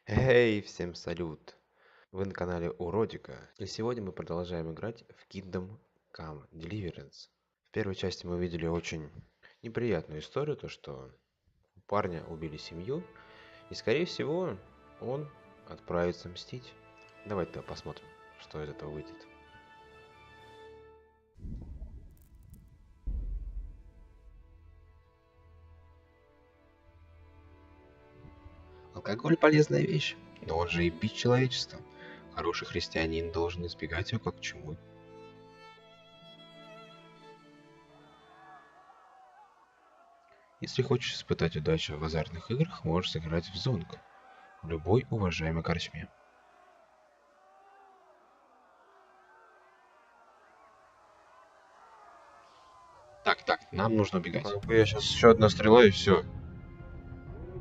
Эй, всем салют! Вы на канале Уродика, и сегодня мы продолжаем играть в Kingdom Come Deliverance. В первой части мы видели очень неприятную историю, то что у парня убили семью, и скорее всего он отправится мстить. Давайте посмотрим, что из этого выйдет. Алкоголь полезная вещь, но он же и бич человечества. Хороший христианин должен избегать его как чумы. Если хочешь испытать удачу в азартных играх, можешь сыграть в зонг в любой уважаемой корчме. Так, нам нужно убегать. Я сейчас еще одна стрела и все.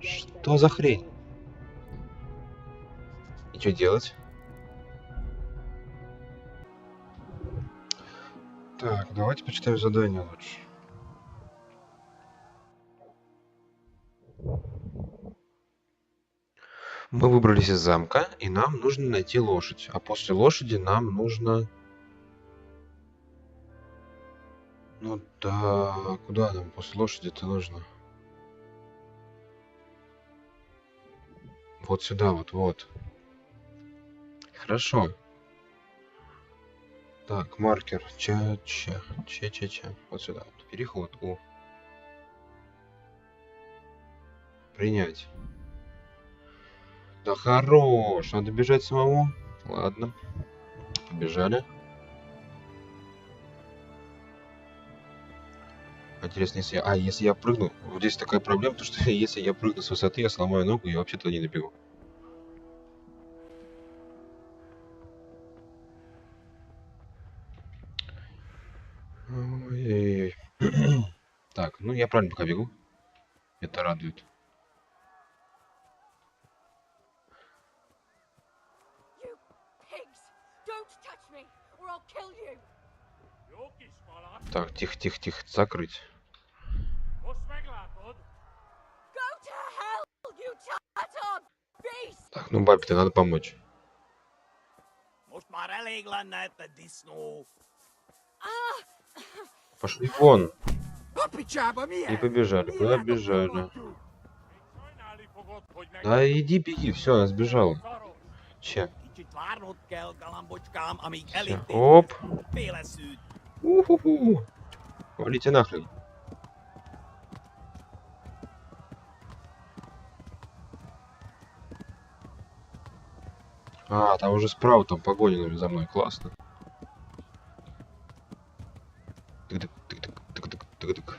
Что за хрень? И что делать? Так, давайте почитаем задание лучше. Мы выбрались из замка, и нам нужно найти лошадь. А после лошади нам нужно... Ну да, куда нам после лошади-то нужно? Вот сюда, вот. Хорошо. Так, маркер. Ча-ча. Вот сюда. Вот. Переход. У. Принять. Да хорош. Надо бежать самому. Ладно. Побежали. Интересно, если я прыгну... Вот здесь такая проблема, потому что если я прыгну с высоты, я сломаю ногу и вообще-то не добегу. Ой-ой-ой. Так, ну я правильно пока бегу. Это радует. Так, тихо. Закрыть. Так, ну бабе-то надо помочь. Пошли вон. И побежали. Да иди беги, все, она сбежала. Че? Всё. Оп. Уху-ху. Валите нахрен. А, там уже справа, там погоня за мной, классно. Тык-тык.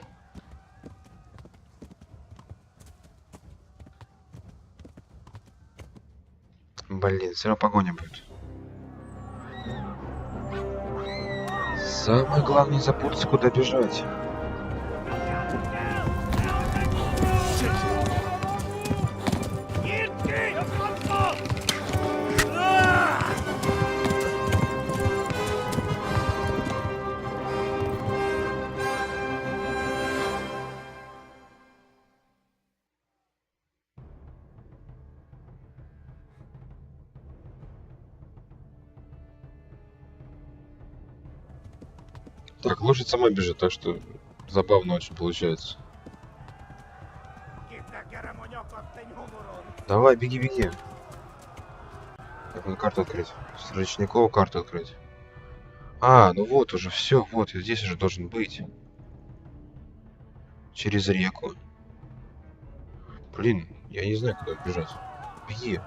Блин, все равно погоня будет. Самое главное запутаться, куда бежать. Так, лошадь сама бежит, так что забавно очень получается. Давай, беги. Так, надо карту открыть. С Рычникова карту открыть. А, ну вот уже, все, вот, здесь уже должен быть. Через реку. Блин, я не знаю, куда бежать. Беги.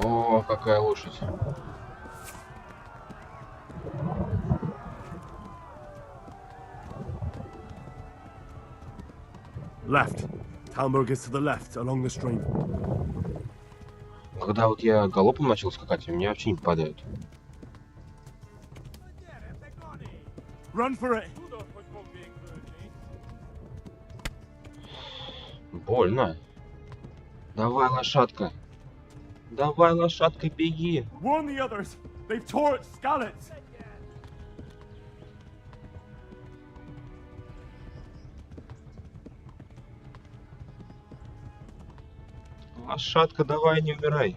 О, какая лошадь. Left. Talmberg is to the left, along the stream. Когда вот я галопом начал скакать, у меня вообще не попадают. Run for it. Больно. Давай, лошадка, беги. Warn the others. They've tore its scallops. Лошадка, давай, не умирай.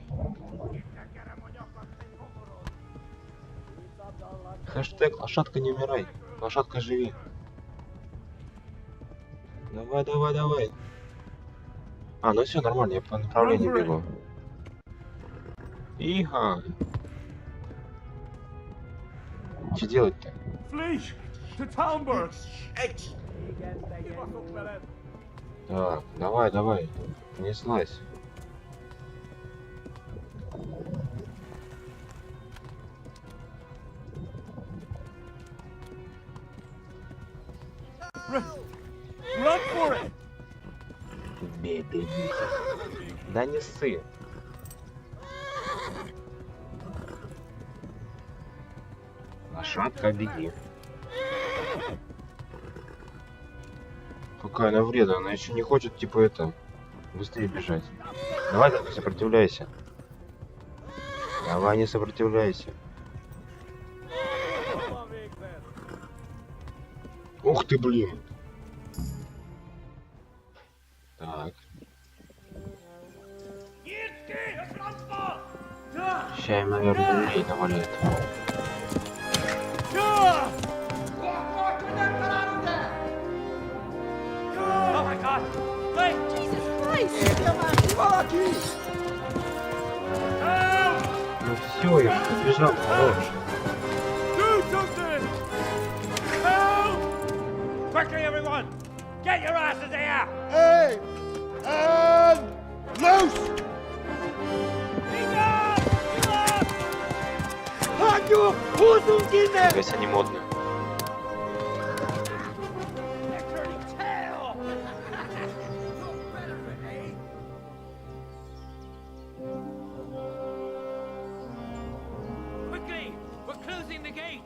Хэштег лошадка, не умирай. Лошадка, живи. Давай, давай, давай. А, ну все нормально, я по направлению бегу. Иха. Что делать-то? Flee to Talmberg. Так, давай, давай. Понеслась. Run for it. Беги. Да не ссы. Лошадка, беги. Какая она вредная, она еще не хочет, типа, это, быстрее бежать. Давай только сопротивляйся. Давай, не сопротивляйся. Ух ты, блин. Так. Сейчас им, наверное, людей навалит. Oh my God! Wait! Jesus Christ! Ну все, я же побежал, хорош. Do something. Help! Quickly, everyone! Get your asses here! Hey! And loose! Если они модные. Quickly! We're closing the gate!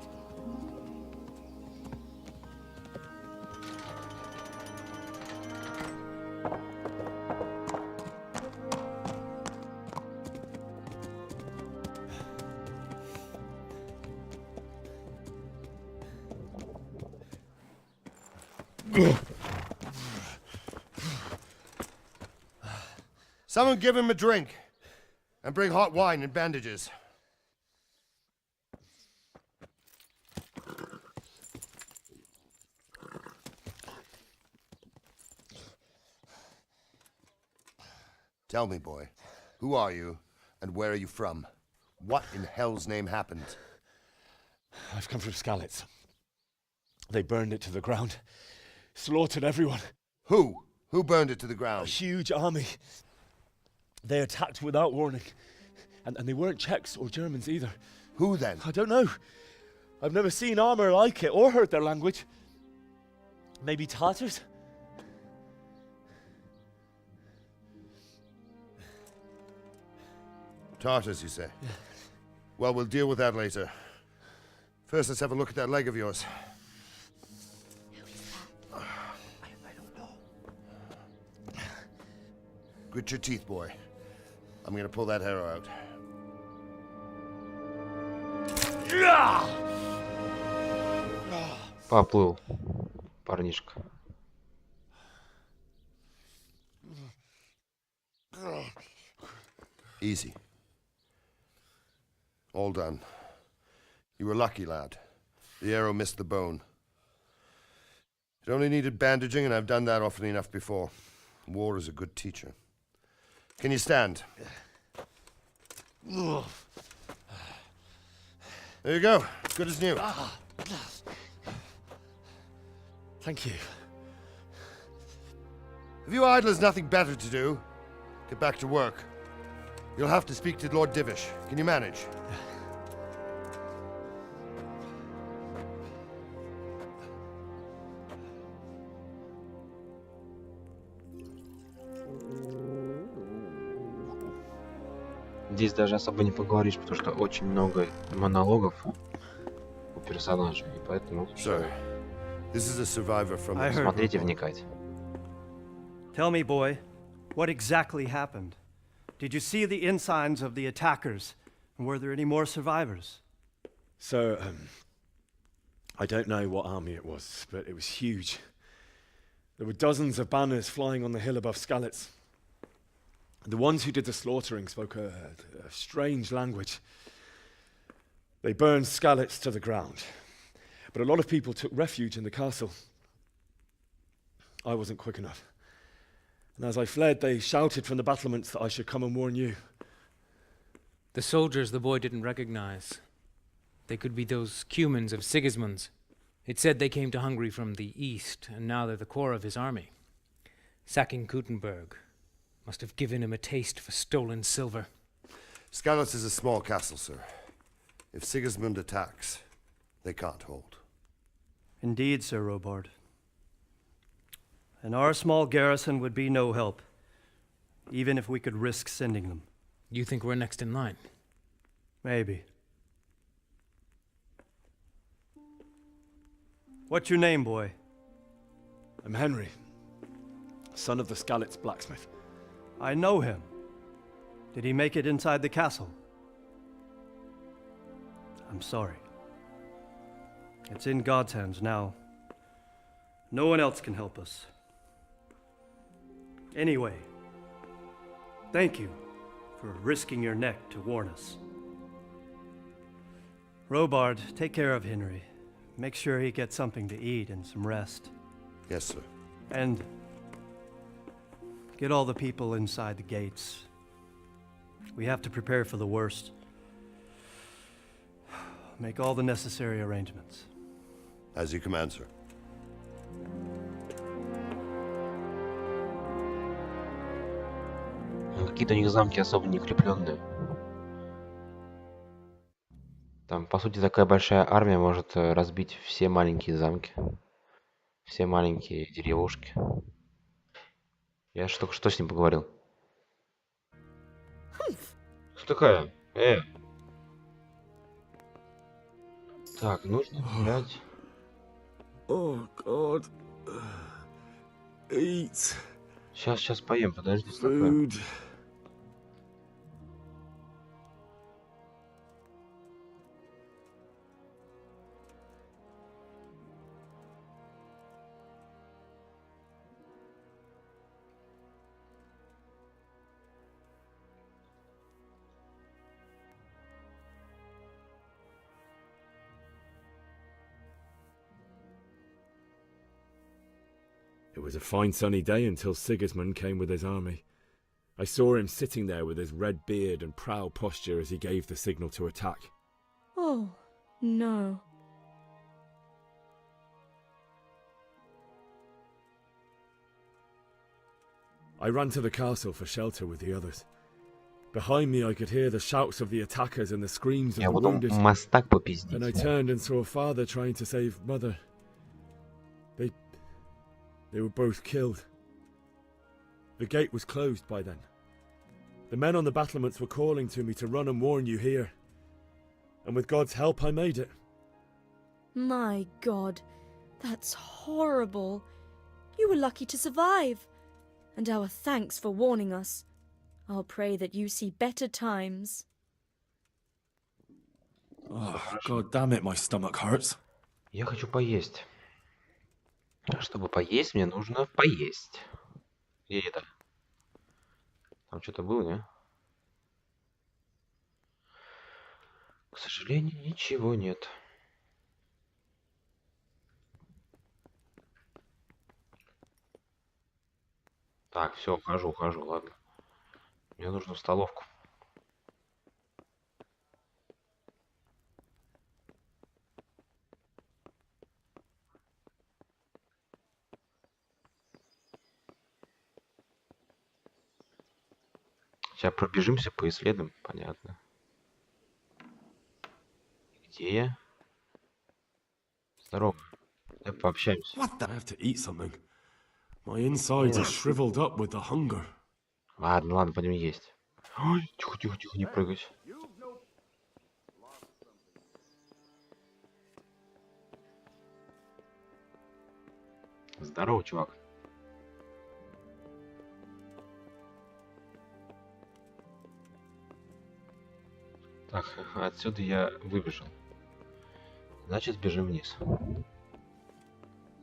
Someone give him a drink. And bring hot wine and bandages. Tell me, boy, who are you and where are you from? What in hell's name happened? I've come from Skalitz. They burned it to the ground. Slaughtered everyone. Who? Who burned it to the A ground? huge army. They attacked without warning. And they weren't Czechs or Germans either. Who then? I don't know. I've never seen armor like it or heard their language. Maybe Tatars? Tartars, you say? Yeah. Well, we'll deal with that later. First, let's have a look at that leg of yours. I don't know. Grit your teeth, boy. I'm gonna pull that arrow out. Поплыл. Парнишка. Easy. All done. You were lucky, lad. The arrow missed the bone. It only needed bandaging, and I've done that often enough before. War is a good teacher. Can you stand? There you go. Good as new. Thank you. If you idlers nothing better to do, get back to work. You'll have to speak to Lord Divish. Can you manage? Здесь даже особо не поговоришь, потому что очень много монологов у персонажей, и поэтому Sir, this is a survivor from... I heard смотрите, report. вникать. Tell me, boy, what exactly happened? Did you see the ensigns of the attackers? And were there any more survivors? So, I don't know what army it was, but it was huge. There were dozens of banners flying on the hill above Skalitz. The ones who did the slaughtering spoke a strange language. They burned Skalitz to the ground, but a lot of people took refuge in the castle. I wasn't quick enough. And as I fled, they shouted from the battlements that I should come and warn you. The soldiers the boy didn't recognize. They could be those Cumans of Sigismund's. It said they came to Hungary from the east, and now they're the core of his army. Sacking Gutenberg must have given him a taste for stolen silver. Skalitz is a small castle, sir. If Sigismund attacks, they can't hold. Indeed, Sir Robard. And our small garrison would be no help, even if we could risk sending them. You think we're next in line? Maybe. What's your name, boy? I'm Henry, son of the Skalitz blacksmith. I know him. Did he make it inside the castle? I'm sorry. It's in God's hands now. No one else can help us. Anyway, thank you for risking your neck to warn us. Robard, take care of Henry. Make sure he gets something to eat and some rest. Yes, sir. And get all the people inside the gates. We have to prepare for the worst. Make all the necessary arrangements. As you command, sir. Какие-то у них замки особо не укрепленные. Там, по сути, такая большая армия может разбить все маленькие замки. Все маленькие деревушки. Я ж только что с ним поговорил. Кто такая? Так, нужно взять... Oh, God. Eat. Сейчас поем, подожди, что такое? Food. It was a fine sunny day until Sigismund came with his army. I saw him sitting there with his red beard and proud posture as he gave the signal to attack. Oh, no. I ran to the castle for shelter with the others. Behind me I could hear the shouts of the attackers and the screams of Я the буду wounded. мастак попиздить. Then I turned and saw father trying to save mother. They were both killed. The gate was closed by then. The men on the battlements were calling to me to run and warn you here. And with God's help I made it. My God, that's horrible. You were lucky to survive. And our thanks for warning us. I'll pray that you see better times. Oh, God damn it, my stomach hurts. Я хочу поесть. Чтобы поесть, мне нужно поесть. Где это? Там что-то было, не? К сожалению, ничего нет. Так, все, ухожу, ладно. Мне нужно в столовку. Сейчас пробежимся, поисследуем, понятно. Где я? Здорово. Давай пообщаемся. What the? I have to eat something. My insides are shriveled up with the hunger. Ладно, пойдем есть. Ой, тихо, не прыгать. Здорово, чувак. Так, отсюда я выбежал. Значит, бежим вниз.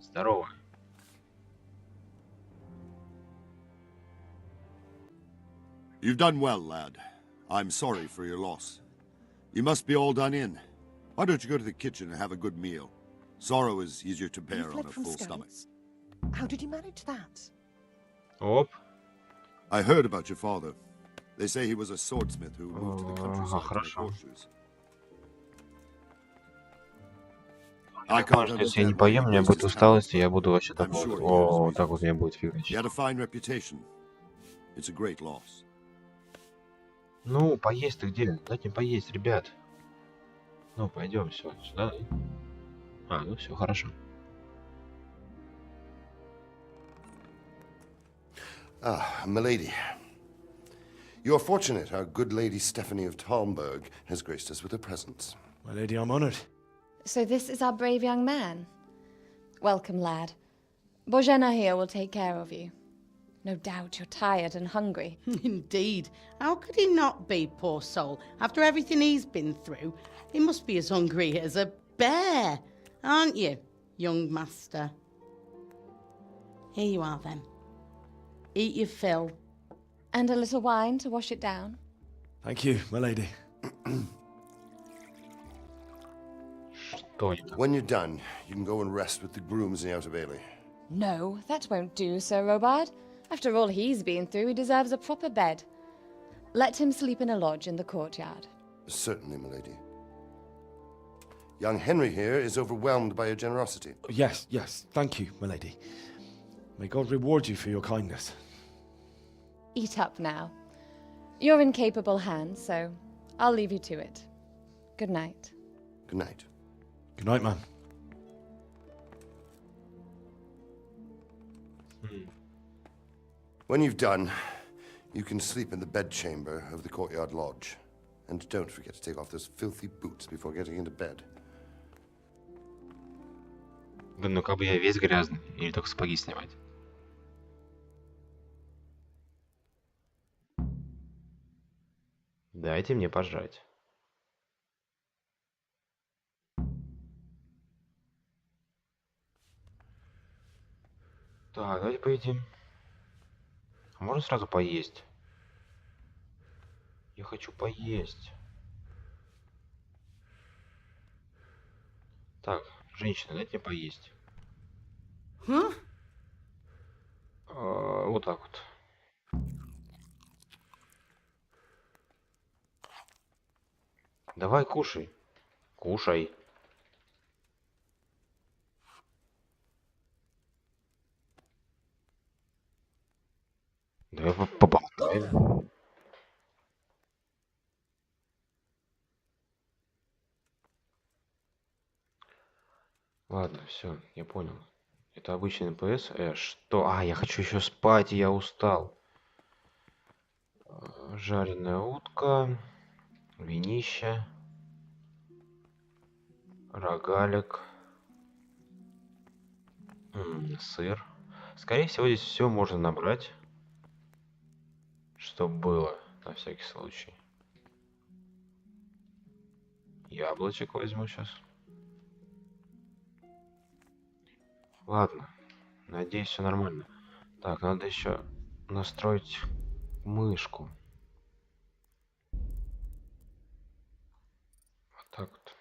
Здорово. You've done well, lad. I'm sorry for your loss. You must be all done in. Why don't you go to the kitchen and have a good meal? Sorrow is easier to bear on a full stomach. How did you manage that? Оп. I heard about your father. They say he was a swordsmith who moved to the countryside to make хорошо. horseshoes. Так важно, если я не поем, у меня будет усталость, и я буду вообще так вот, о, так вот у меня будет He фигачить. had a fine reputation. It's a great loss. Ну, поесть-то где? Дайте мне поесть, ребят. Ну, пойдем, все, сюда. А, ну все, хорошо. Ah, milady. You're fortunate our good lady Stephanie of Talmberg has graced us with her presence. My lady, I'm honoured. So this is our brave young man. Welcome, lad. Bozhena here will take care of you. No doubt you're tired and hungry. Indeed. How could he not be, poor soul? After everything he's been through, he must be as hungry as a bear, aren't you, young master? Here you are, then. Eat your fill. And a little wine to wash it down. Thank you, my lady. When you're done, you can go and rest with the grooms in the outer bailey. No, that won't do, Sir Robard. After all he's been through, he deserves a proper bed. Let him sleep in a lodge in the courtyard. Certainly, milady. Young Henry here is overwhelmed by your generosity. Yes, yes, thank you, my lady. May God reward you for your kindness. Eat up now. You're in capable hands, so I'll leave you to it. Good night. Good night. Good night, man. When you've done, you can sleep in the bedchamber of the courtyard lodge. And don't forget to take off those filthy boots before getting into bed. Блин, ну как бы я весь грязный, или только сапоги снимать? Дайте мне пожрать. Так, давайте поедим. А можно сразу поесть? Я хочу поесть. Так, женщина, дайте мне поесть. Вот так вот. Давай, кушай. Кушай. Давай поболтаем. Ладно, все, я понял. Это обычный НПС. Что? А, я хочу еще спать, и я устал. Жареная утка, винище, рогалик, сыр. Скорее всего, здесь все можно набрать, чтобы было, на всякий случай. Яблочек возьму сейчас. Ладно, надеюсь, все нормально. Так, надо еще настроить мышку. Вот так вот.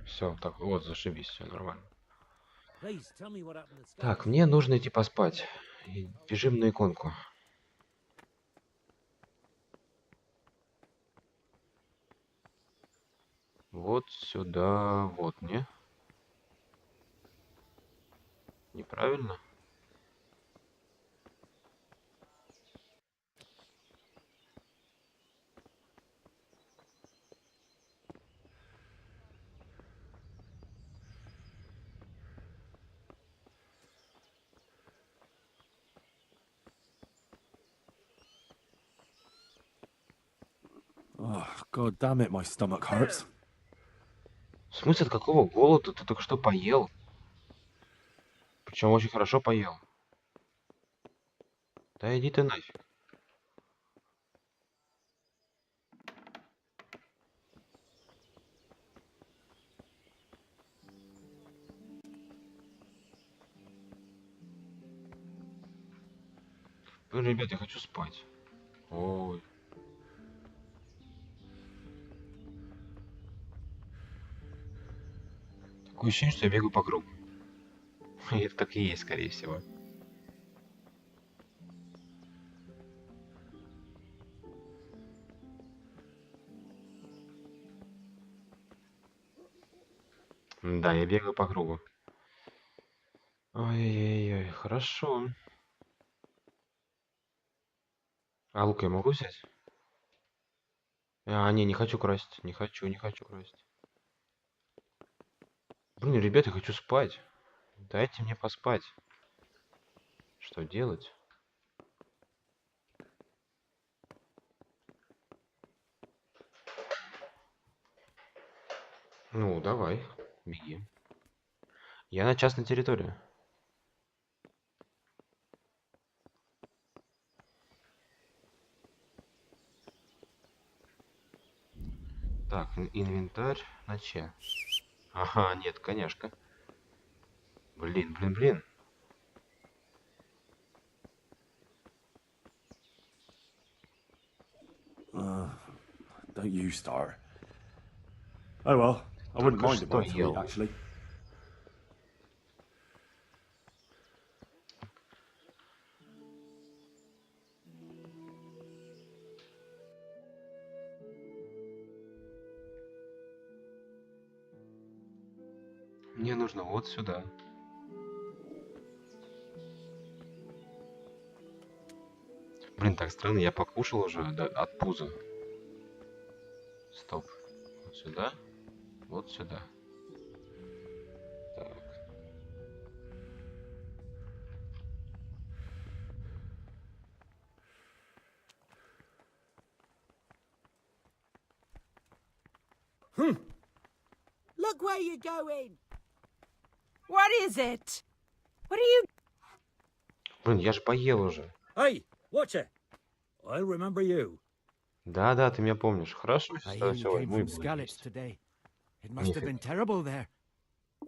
Все, так, вот, зашибись, все нормально. Так, мне нужно идти поспать. Бежим на иконку. Вот сюда, вот, не? Неправильно? Oh, God damn it, my stomach hurts. В смысле, от какого голода ты только что поел? Причем очень хорошо поел. Да иди ты нафиг. Блин, ребят, я хочу спать. Ой. Такое ощущение, что я бегаю по кругу. И это так и есть, скорее всего. Да, я бегаю по кругу. Ой-ой-ой, хорошо. А лук я могу взять? А, не хочу красть. Не хочу красть. Блин, ребята, я хочу спать. Дайте мне поспать. Что делать? Ну, давай, беги. Я на частной территории. Так, инвентарь на че? Ага, нет, конечно. Блин. Don't you start. Oh well, I wouldn't Только mind a что bite to eat, ел. actually. Мне нужно вот сюда. Блин, так странно, я покушал уже от пуза. Стоп. Вот сюда. Вот сюда. Так. Look where you're going. What is it? What are you... Блин, я же поел уже. Hey, watch it. I'll remember you. Да, ты меня помнишь. Хорошо, I сюда hear you все came возьму и from буду Skalitz есть. today. It must have been terrible there.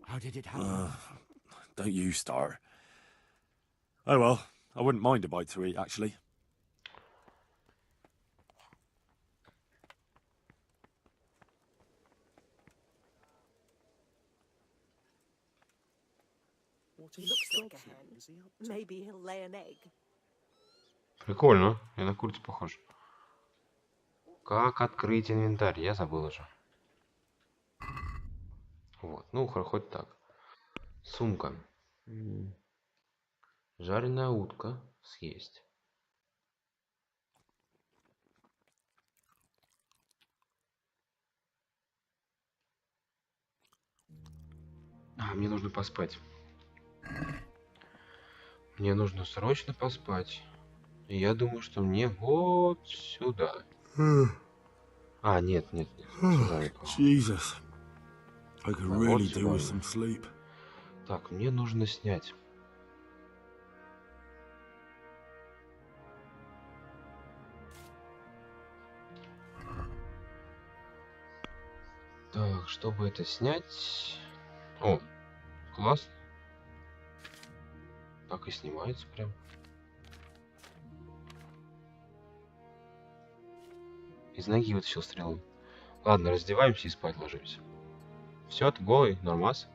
How did it happen? Don't you start. Oh well, I wouldn't mind a bite to eat, actually. Looks like a hen. Maybe he'll lay an egg. Прикольно. Я на курицу похож. Как открыть инвентарь? Я забыл уже. Вот. Ну, хоть так. Сумка. Жареная утка. Съесть. А, мне нужно поспать. Мне нужно срочно поспать. И я думаю, что мне вот сюда. А, нет. Сюда не похож. Jesus. I could Вот really do сюда. with some sleep. Так, мне нужно снять. Так, чтобы это снять... О, класс. Так и снимается прям. Из ноги вытащил стрелу. Ладно, раздеваемся и спать ложимся. Все, ты голый, нормас.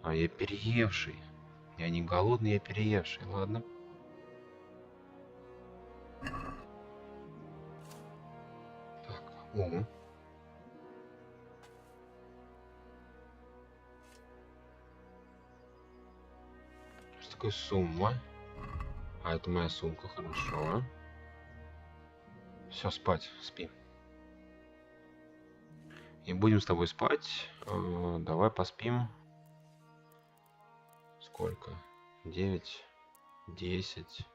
А я переевший. Я не голодный, я переевший. Ладно. Так, о. Что такое сумма? А, это моя сумка, хорошо. Все, спать, спи. И будем с тобой спать. Давай поспим. Сколько? 9, 10.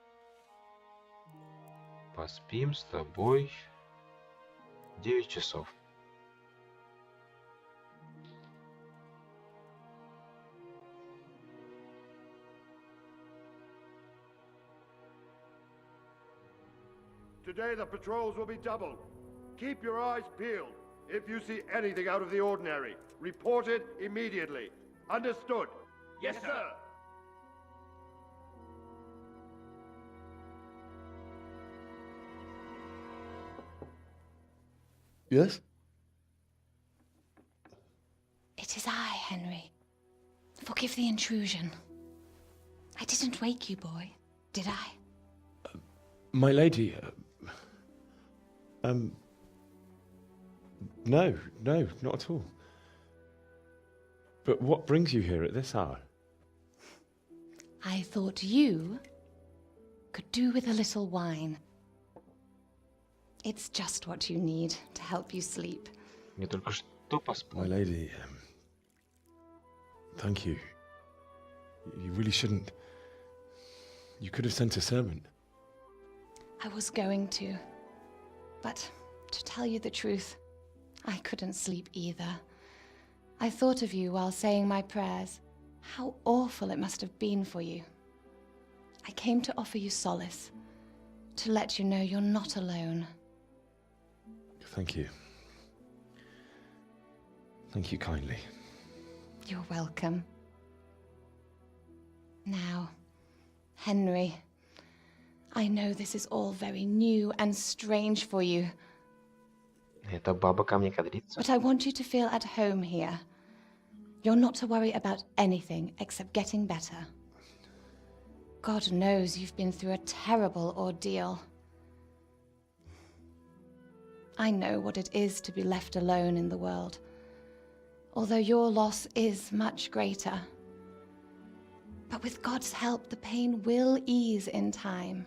Поспим с тобой 9 часов. Today the patrols will be doubled. Keep your eyes peeled. If you see anything out of the ordinary, report it immediately. Understood? Yes, sir. Yes? It is I, Henry. Forgive the intrusion. I didn't wake you, boy, did I? My lady, no, not at all. But what brings you here at this hour? I thought you could do with a little wine. It's just what you need to help you sleep. Мне только что поспал. My lady, thank you. You really shouldn't. You could have sent a servant. I was going to. But to tell you the truth, I couldn't sleep either. I thought of you while saying my prayers. How awful it must have been for you. I came to offer you solace, to let you know you're not alone. Thank you. Thank you kindly. You're welcome. Now, Henry, I know this is all very new and strange for you, Эта баба ко мне кадрится. but I want you to feel at home here. You're not to worry about anything except getting better. God knows you've been through a terrible ordeal. I know what it is to be left alone in the world, although your loss is much greater. But with God's help, the pain will ease in time.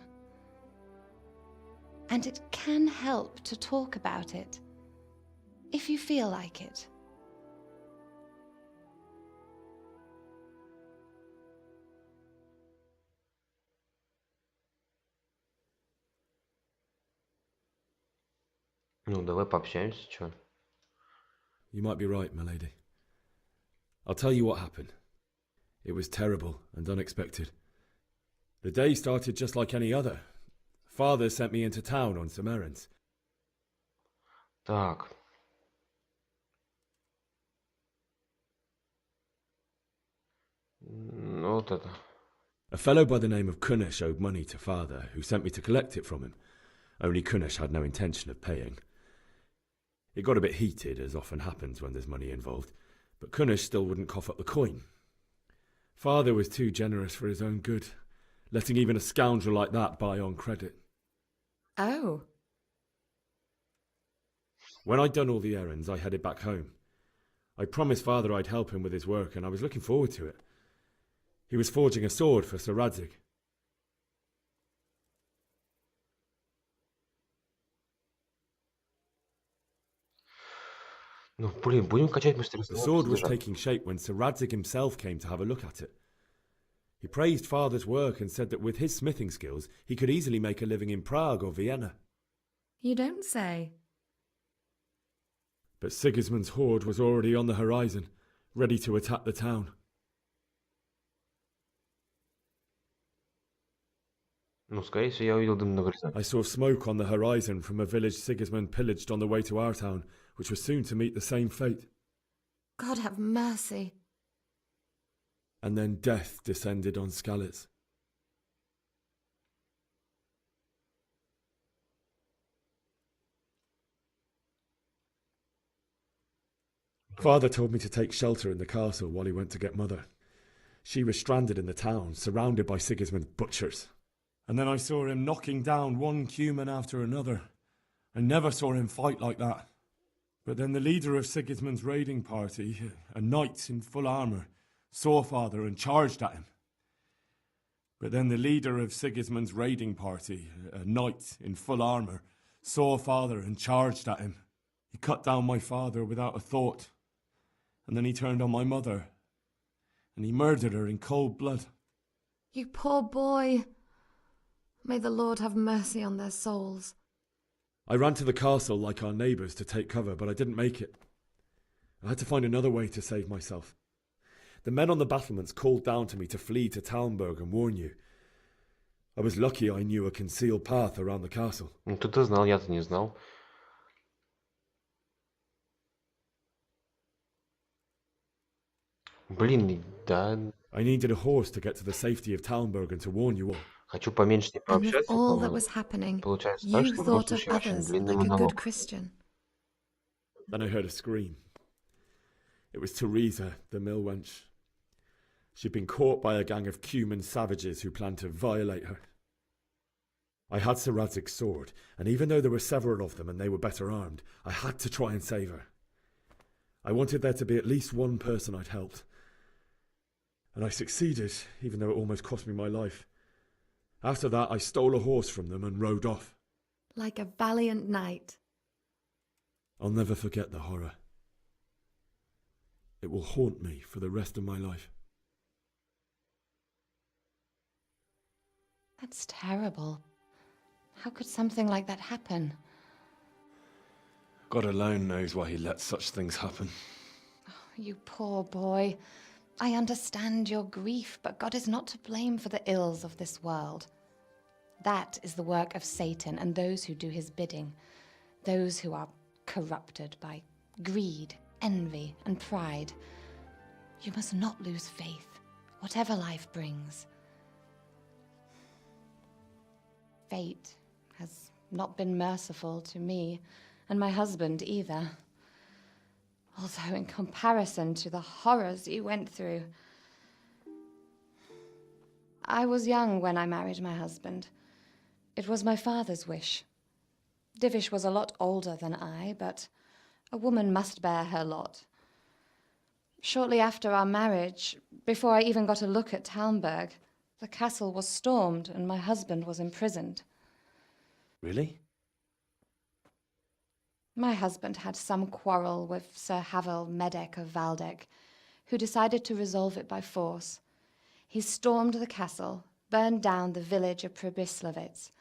And it can help to talk about it, if you feel like it. Ну, давай пообщаемся, чё? You might be right, my lady. I'll tell you what happened. It was terrible and unexpected. The day started just like any other. Father sent me into town on some errands. Так. Ну, вот это. A fellow by the name of Kunnish owed money to father, who sent me to collect it from him. Only Kunnish had no intention of paying. It got a bit heated, as often happens when there's money involved, but Kunnish still wouldn't cough up the coin. Father was too generous for his own good, letting even a scoundrel like that buy on credit. Oh. When I'd done all the errands, I headed back home. I promised father I'd help him with his work, and I was looking forward to it. He was forging a sword for Sir Radzig. Ну, блин, будем качать быстрее. The sword was taking shape when Sir Radzig himself came to have a look at it. He praised father's work and said that with his smithing skills, he could easily make a living in Prague or Vienna. You don't say. But Sigismund's horde was already on the horizon, ready to attack the town. Ну, скорее всего, я увидел дым на горизонте. I saw smoke on the horizon from a village Sigismund pillaged on the way to our town, which was soon to meet the same fate. God have mercy. And then death descended on Skalitz. Father told me to take shelter in the castle while he went to get mother. She was stranded in the town, surrounded by Sigismund's butchers. And then I saw him knocking down one Cuman after another. I never saw him fight like that. But then the leader of Sigismund's raiding party, a knight in full armour, saw father and charged at him. But then the leader of Sigismund's raiding party, a knight in full armour, saw father and charged at him. He cut down my father without a thought. And then he turned on my mother. And he murdered her in cold blood. You poor boy. May the Lord have mercy on their souls. I ran to the castle like our neighbours to take cover, but I didn't make it. I had to find another way to save myself. The men on the battlements called down to me to flee to Talmberg and warn you. I was lucky I knew a concealed path around the castle. Ну, ты знал, я-то не знал. Блин, да. I needed a horse to get to the safety of Talmberg and to warn you all. Хочу поменьше с ней пообщаться. all that was happening, Получается you так, что в любом thought of случае очень others длинный like a good монолог. Christian. Then I heard a scream. It was Teresa, the mill wench. She'd been caught by a gang of Cuman savages who planned to violate her. I had Sir Radzig's sword, and even though there were several of them and they were better armed, I had to try and save her. I wanted there to be at least one person I'd helped. And I succeeded, even though it almost cost me my life. After that, I stole a horse from them and rode off. Like a valiant knight. I'll never forget the horror. It will haunt me for the rest of my life. That's terrible. How could something like that happen? God alone knows why he lets such things happen. Oh, you poor boy. I understand your grief, but God is not to blame for the ills of this world. That is the work of Satan and those who do his bidding, those who are corrupted by greed, envy, and pride. You must not lose faith, whatever life brings. Fate has not been merciful to me, and my husband either. Although in comparison to the horrors you went through. I was young when I married my husband. It was my father's wish. Divish was a lot older than I, but a woman must bear her lot. Shortly after our marriage, before I even got a look at Talmberg, the castle was stormed and my husband was imprisoned. Really? My husband had some quarrel with Sir Havel Medek of Valdek, who decided to resolve it by force. He stormed the castle, burned down the village of Pribyslavitz,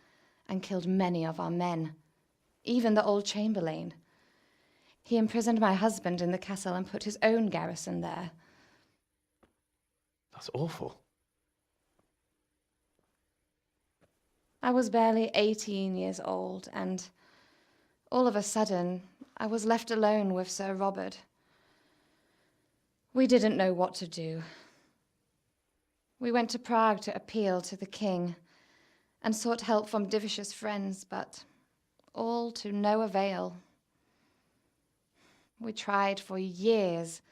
and killed many of our men, even the old chamberlain. He imprisoned my husband in the castle and put his own garrison there. That's awful. I was barely 18 years old, and all of a sudden, I was left alone with Sir Robert. We didn't know what to do. We went to Prague to appeal to the king and sought help from Divish's friends, but all to no avail. We tried for years,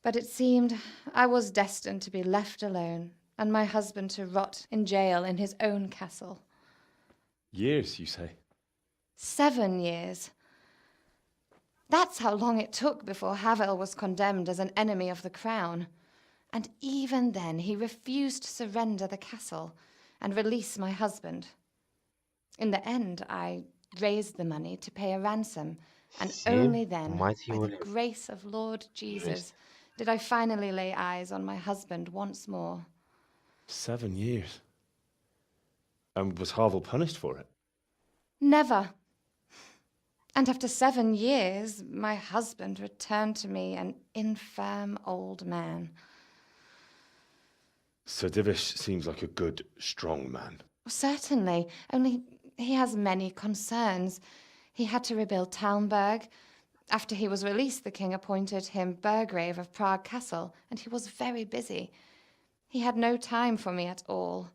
but it seemed I was destined to be left alone and my husband to rot in jail in his own castle. Years, you say? 7 years. That's how long it took before Havel was condemned as an enemy of the crown. And even then he refused to surrender the castle and release my husband. In the end, I raised the money to pay a ransom, and only then, by the grace of Lord Jesus, did I finally lay eyes on my husband once more. 7 years? And was Havel punished for it? Never. And after 7 years, my husband returned to me an infirm old man. Sir Divish seems like a good, strong man. Certainly, only he has many concerns. He had to rebuild Talmberg. After he was released, the king appointed him Burgrave of Prague Castle, and he was very busy. He had no time for me at all.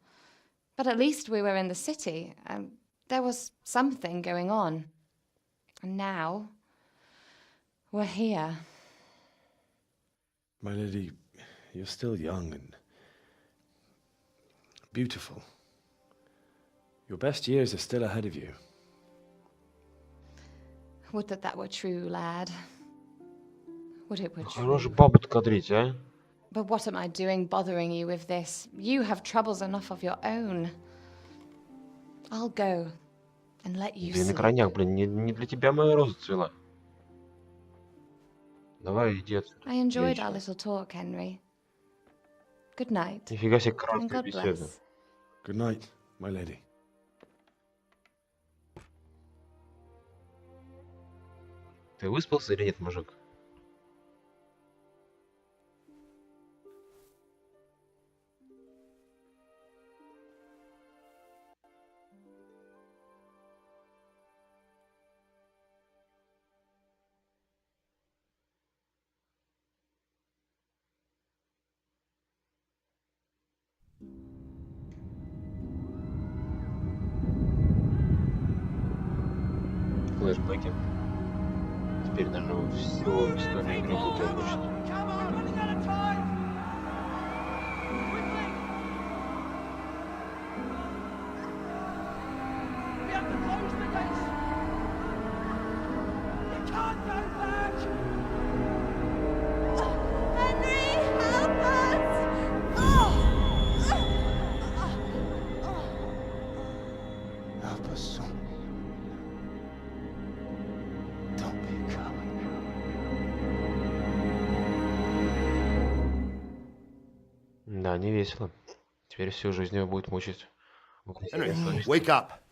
But at least we were in the city, and there was something going on. And now, we're here. My lady, you're still young and beautiful. Your best years are still ahead of you. Would that that were true, lad. Would it were true. Хорош бабу-то кадрить, а? But what am I doing bothering you with this? You have troubles enough of your own. I'll go and let you Ты на sleep. крайняк, блин, не для тебя моя роза цвела. Давай, иди отсюда. I enjoyed our little talk, Henry. Good night. Нифига себе And краткая God беседа. bless. Good night, my lady. Ты выспался или нет, мужик? Флешбеки. теперь, наверное, всю историю игры буду обычно. Да, не весело. Теперь всю жизнь его будет мучить. Henry, wake up.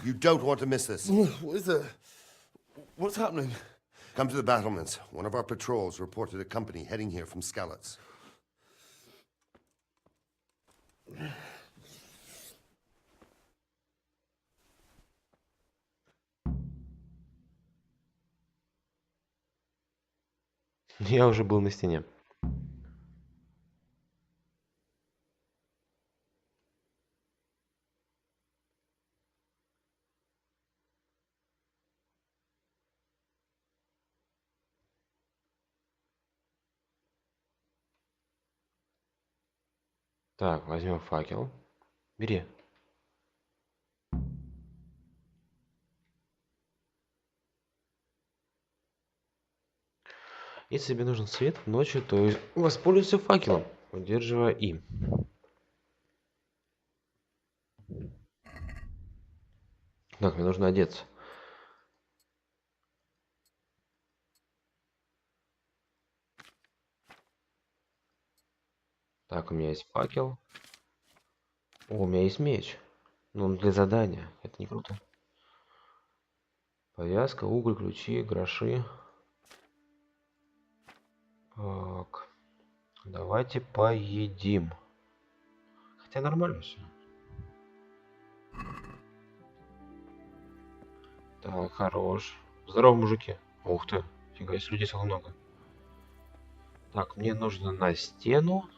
You don't want to miss this. What is it? What's happening? Come to the battlements. One of our patrols reported a company heading here from Skalitz. Я уже был на стене. Так, возьмем факел. Бери. Если тебе нужен свет ночью, то воспользуйся факелом, удерживая И. Так, мне нужно одеться. Так, у меня есть факел. О, у меня есть меч. Но он для задания. Это не круто. Повязка, уголь, ключи, гроши. Так. Давайте поедим. Хотя нормально все. Так, хорош. Здорово, мужики. Ух ты. Фига себе, людей стало много. Так, мне нужно на стену.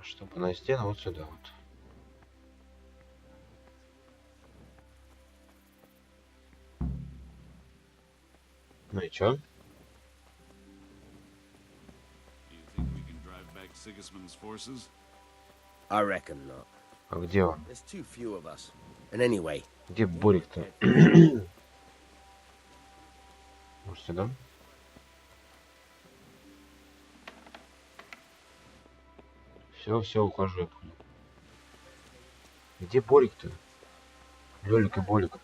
Чтобы на стену вот сюда вот. Ну и чё? А где он? Где Борик-то? Может сюда? Все, ухожу, я понял. Где Борик-то? Лёлик и Болик.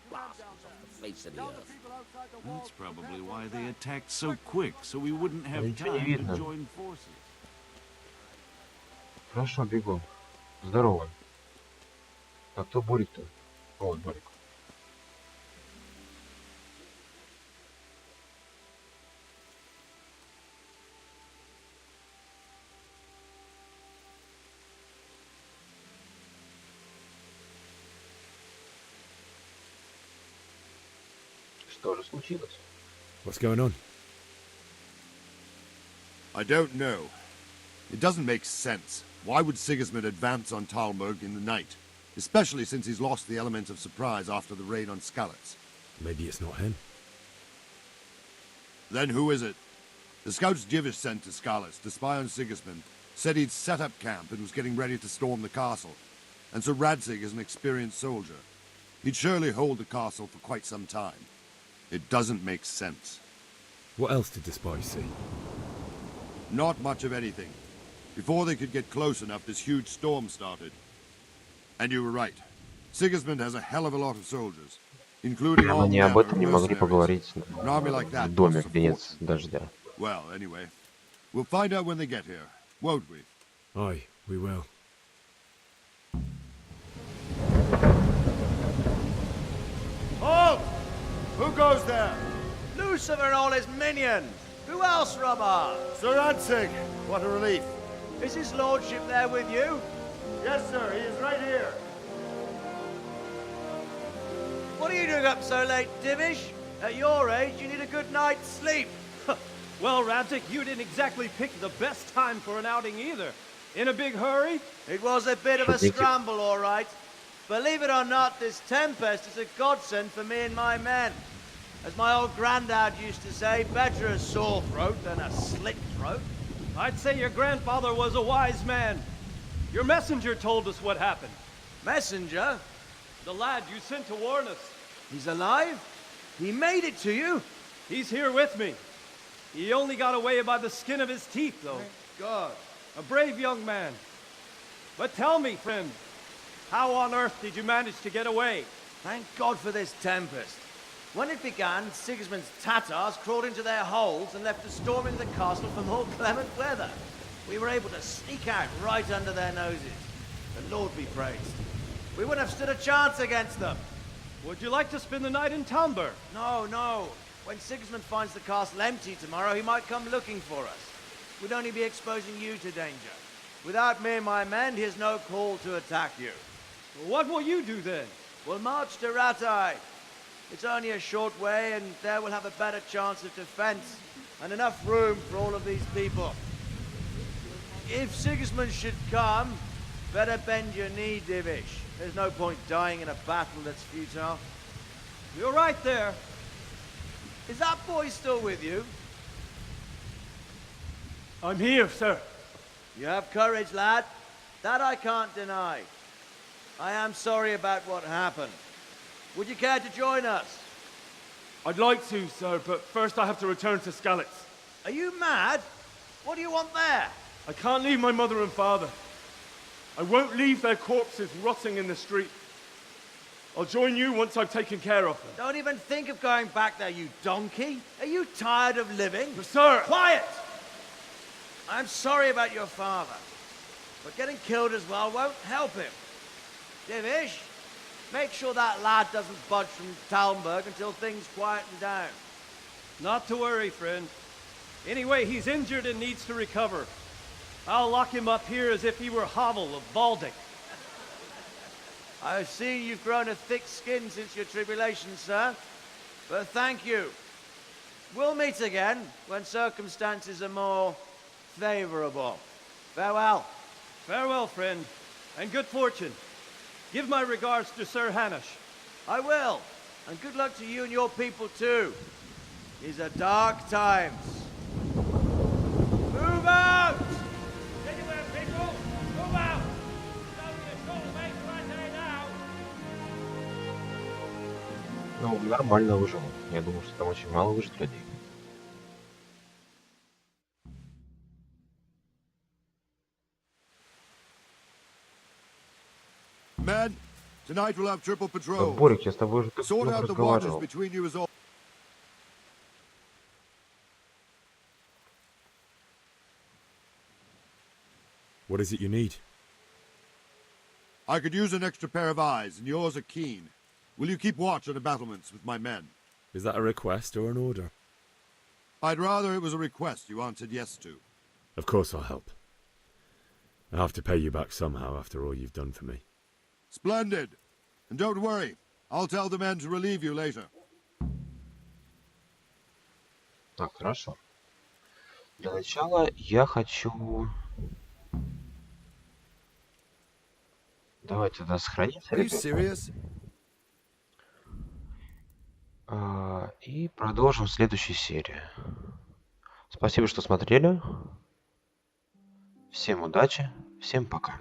Ничего не видно. Хорошо, бегу. Здорово. А кто Борик-то? Вот Борик. Что же случилось? What's going on? I don't know. It doesn't make sense. Why would Sigismund advance on Talmberg in the night? Especially since he's lost the element of surprise after the raid on Skalitz. Maybe it's not him. Then who is it? The scouts Jivish sent to Skalitz to spy on Sigismund said he'd set up camp and was getting ready to storm the castle. And Sir Radzig is an experienced soldier. He'd surely hold the castle for quite some time. It doesn't make sense. What else did the spies see? Not much of anything. Before they could get close enough, this huge storm started. And you were right. Sigismund has a hell of a lot of soldiers, including all Они об этом не могли поговорить в доме, где нет дождя. Well, anyway, we'll find out when they get here, won't we? Aye, we will. Halt! Who goes there? Lucifer and all his minions! Who else, Robber? Sir Radzig! What a relief. Is his lordship there with you? Yes, sir, he is right here. What are you doing up so late, Divish? At your age, you need a good night's sleep. Well, Radzig, you didn't exactly pick the best time for an outing either. In a big hurry? It was a bit of a scramble, all right. Believe it or not, this tempest is a godsend for me and my men. As my old granddad used to say, better a sore throat than a slit throat. I'd say your grandfather was a wise man. Your messenger told us what happened. Messenger? The lad you sent to warn us. He's alive? He made it to you? He's here with me. He only got away by the skin of his teeth, though. Thank God. A brave young man. But tell me, friend, how on earth did you manage to get away? Thank God for this tempest. When it began, Sigismund's Tatars crawled into their holes and left us storming the castle for more clement weather. We were able to sneak out right under their noses. The Lord be praised. We wouldn't have stood a chance against them. Would you like to spend the night in Talmberg? No, no. When Sigismund finds the castle empty tomorrow, he might come looking for us. We'd only be exposing you to danger. Without me and my men, he has no call to attack you. Well, what will you do then? We'll march to Ratai. It's only a short way, and there we'll have a better chance of defense and enough room for all of these people. If Sigismund should come, better bend your knee, Divish. There's no point dying in a battle that's futile. You're right there. Is that boy still with you? I'm here, sir. You have courage, lad. That I can't deny. I am sorry about what happened. Would you care to join us? I'd like to, sir, but first I have to return to Skalitz. Are you mad? What do you want there? I can't leave my mother and father. I won't leave their corpses rotting in the street. I'll join you once I've taken care of them. Don't even think of going back there, you donkey. Are you tired of living? But sir! Quiet! I'm sorry about your father, but getting killed as well won't help him. Divish, make sure that lad doesn't budge from Talmberg until things quieten down. Not to worry, friend. Anyway, he's injured and needs to recover. I'll lock him up here as if he were Havel of Baldic. I see you've grown a thick skin since your tribulation, sir. But thank you. We'll meet again when circumstances are more favorable. Farewell. Farewell, friend, and good fortune. Give my regards to Sir Hanush. I will. And good luck to you and your people too. These are dark times. Move out! Anywhere, people! Move out! It's only a short way to Ratai now! Ну, нормально выжил. Я думал, что там очень мало выжит людей. Men, tonight we'll have triple patrol. Борик, я с тобой уже Sort out the waters разговаривал. between you as all. What is it you need? I could use an extra pair of eyes, and yours are keen. Will you keep watch on the battlements with my men? Is that a request or an order? I'd rather it was a request you answered yes to. Of course I'll help. I have to pay you back somehow after all you've done for me. Splendid. And don't worry, I'll tell the men to relieve you later. Так, хорошо. Для начала я хочу... Давайте тогда сохранимся. И продолжим в следующей серии. Спасибо, что смотрели. Всем удачи, всем пока.